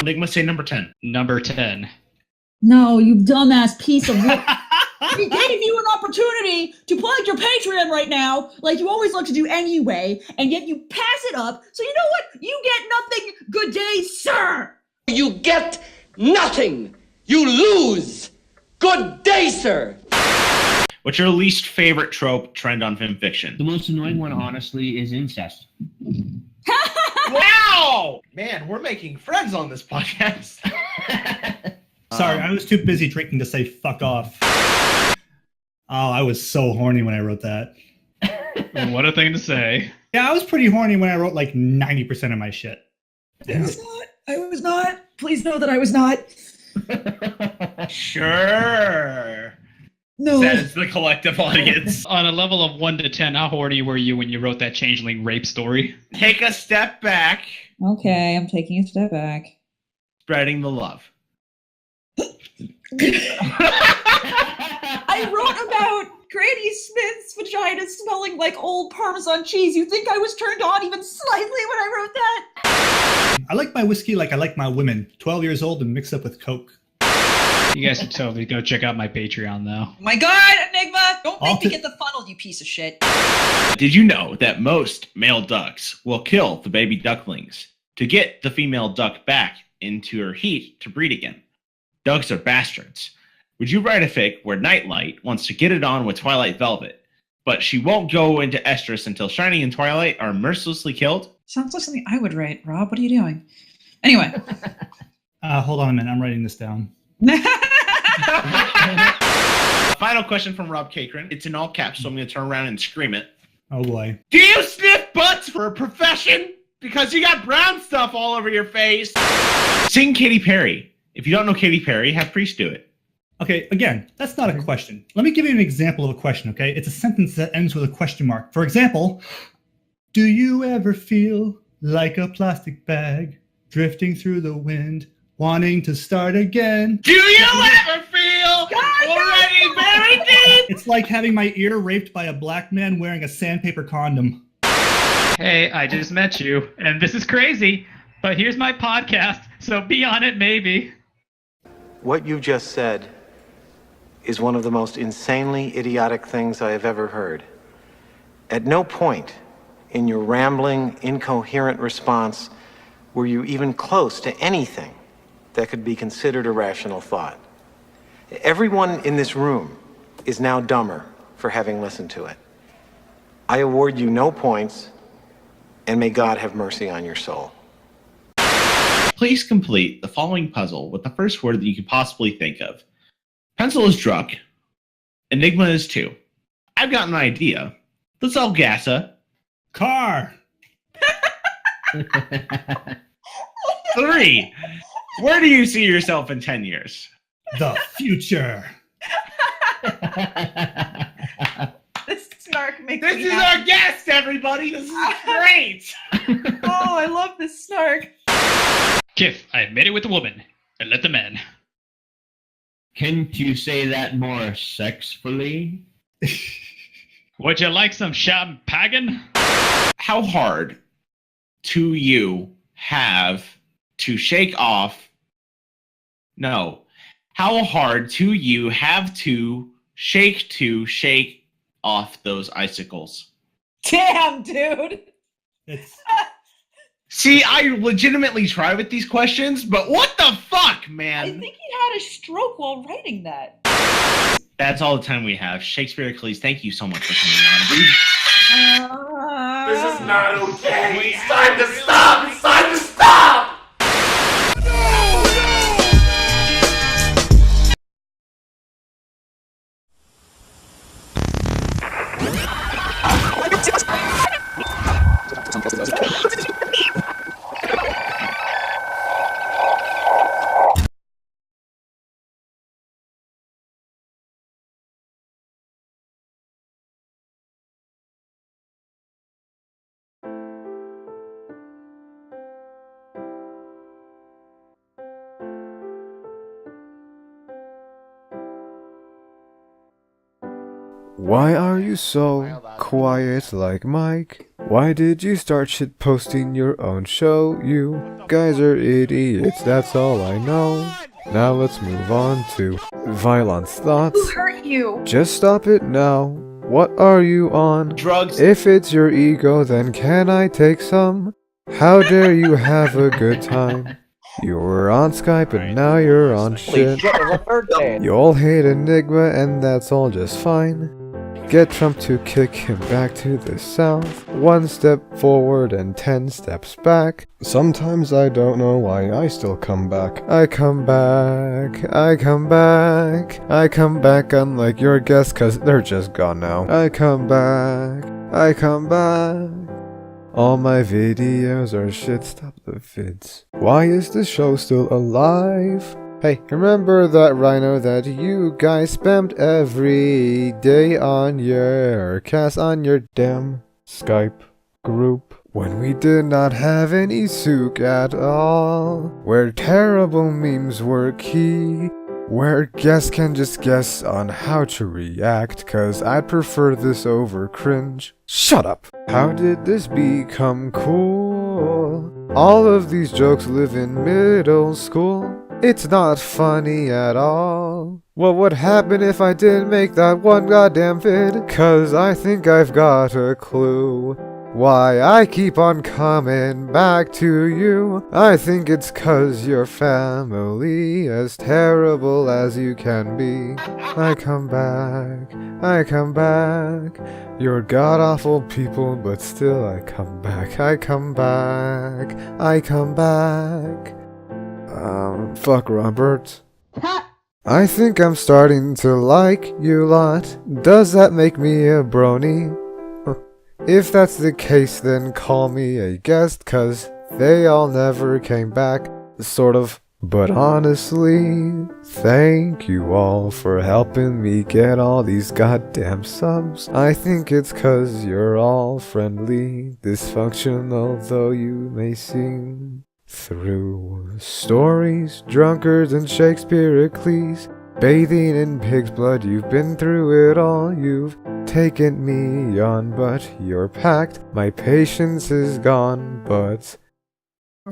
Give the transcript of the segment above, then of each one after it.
Enigma, say number 10. Number 10. No, you dumbass piece of work. We gave you an opportunity to plug your Patreon right now, like you always love to do anyway, and yet you pass it up. So you know what? You get nothing. Good day, sir. You get nothing. You lose. Good day, sir. What's your least favorite trope trend on FimFiction? The most annoying one, honestly, is incest. Wow! Man, we're making friends on this podcast. Sorry, I was too busy drinking to say fuck off. Oh, I was so horny when I wrote that. What a thing to say. Yeah, I was pretty horny when I wrote like 90% of my shit. I was not. I was not. Please know that I was not. Sure. No. Says the collective audience. On a level of 1 to 10, how horny were you when you wrote that changeling rape story? Take a step back. Okay, I'm taking a step back. Spreading the love. I wrote about Granny Smith's vagina smelling like old Parmesan cheese. You think I was turned on even slightly when I wrote that? I like my whiskey like I like my women. 12 years old and mixed up with Coke. You guys should totally go check out my Patreon, though. Oh my God, Enigma! Don't make I'll me t- get the funnel, you piece of shit. Did you know that most male ducks will kill the baby ducklings to get the female duck back into her heat to breed again? Ducks are bastards. Would you write a fic where Nightlight wants to get it on with Twilight Velvet, but she won't go into estrus until Shining and Twilight are mercilessly killed? Sounds like something I would write, Rob. What are you doing? Anyway. Hold on a minute, I'm writing this down. Final question from Rob Cakrin. It's in all caps, so I'm going to turn around and scream it. Oh boy. Do you sniff butts for a profession? Because you got brown stuff all over your face. Sing Katy Perry. If you don't know Katy Perry, have Priest do it. Okay, again, that's not a question. Let me give you an example of a question, okay? It's a sentence that ends with a question mark. For example, do you ever feel like a plastic bag drifting through the wind, wanting to start again? Do you ever feel already very deep? It's like having my ear raped by a black man wearing a sandpaper condom. Hey, I just met you, and this is crazy, but here's my podcast, so be on it maybe. What you just said is one of the most insanely idiotic things I have ever heard. At no point in your rambling, incoherent response were you even close to anything that could be considered a rational thought. Everyone in this room is now dumber for having listened to it. I award you no points, and may God have mercy on your soul. Please complete the following puzzle with the first word that you could possibly think of. Pencil is drunk. Enigma is 2. I've got an idea. Let's all gassa. Car. 3. Where do you see yourself in 10 years? The future. This snark makes This me is happy. our guest, everybody. This is great. Oh, I love this snark. Kif, I've made it with a woman, and let them in. Can't you say that more sexfully? Would you like some champagne? How hard do you have to shake off? No. How hard do you have to shake off those icicles? Damn, dude. It's See, I legitimately try with these questions, but what the fuck, I man? think he had a stroke while writing that. That's all the time we have. Shakespeare Achilles, thank you so much for coming on. This is not okay. It's time to stop. It's time to stop. Why are you so quiet like Mike? Why did you start shit posting your own show? You guys are idiots, that's all I know. Now let's move on to violence thoughts. Who hurt you? Just stop it now. What are you on? Drugs. If it's your ego, then can I take some? How dare you have a good time? You were on Skype and now you're on shit. You all hate Enigma and that's all just fine. Get Trump to kick him back to the south. 1 step forward and 10 steps back. Sometimes I don't know why I still come back. I come back, I come back. I come back unlike your guests cause they're just gone now. I come back, I come back. All my videos are shit, stop the vids. Why is the show still alive? Hey, remember that rhino that you guys spammed every day on your cast on your damn Skype group? When we did not have any souk at all, where terrible memes were key, where guests can just guess on how to react, cause I'd prefer this over cringe. Shut up! How did this become cool? All of these jokes live in middle school. It's not funny at all. What would happen if I didn't make that one goddamn vid? Cause I think I've got a clue why I keep on coming back to you. I think it's cause your family as terrible as you can be. I come back, I come back. You're god-awful people, but still I come back, I come back, I come back. Fuck Robert. I think I'm starting to like you lot. Does that make me a brony? If that's the case, then call me a guest, cause they all never came back, sort of. But honestly, thank you all for helping me get all these goddamn subs. I think it's cause you're all friendly, dysfunctional though you may seem. Through stories, drunkards, and Shakespeare-Ecles, bathing in pig's blood, you've been through it all. You've taken me on, but you're packed. My patience is gone, but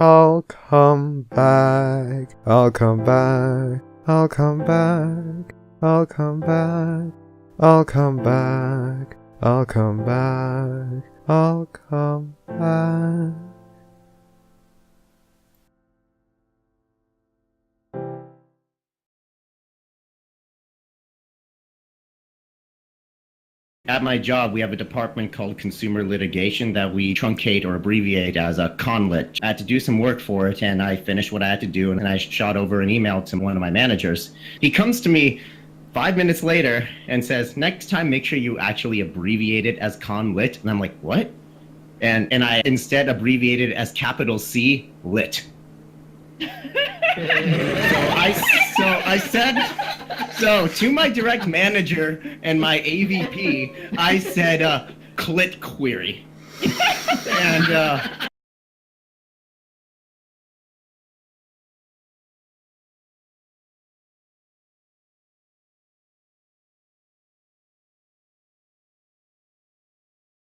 I'll come back. I'll come back. I'll come back. I'll come back. I'll come back. I'll come back. I'll come back. At my job, we have a department called consumer litigation that we truncate or abbreviate as a conlit. I had to do some work for it, and I finished what I had to do, and I shot over an email to one of my managers. He comes to me 5 minutes later and says, next time, make sure you actually abbreviate it as conlit. And I'm like, what? And I instead abbreviated it as capital C, lit. So to my direct manager and my AVP, I said, clit query. And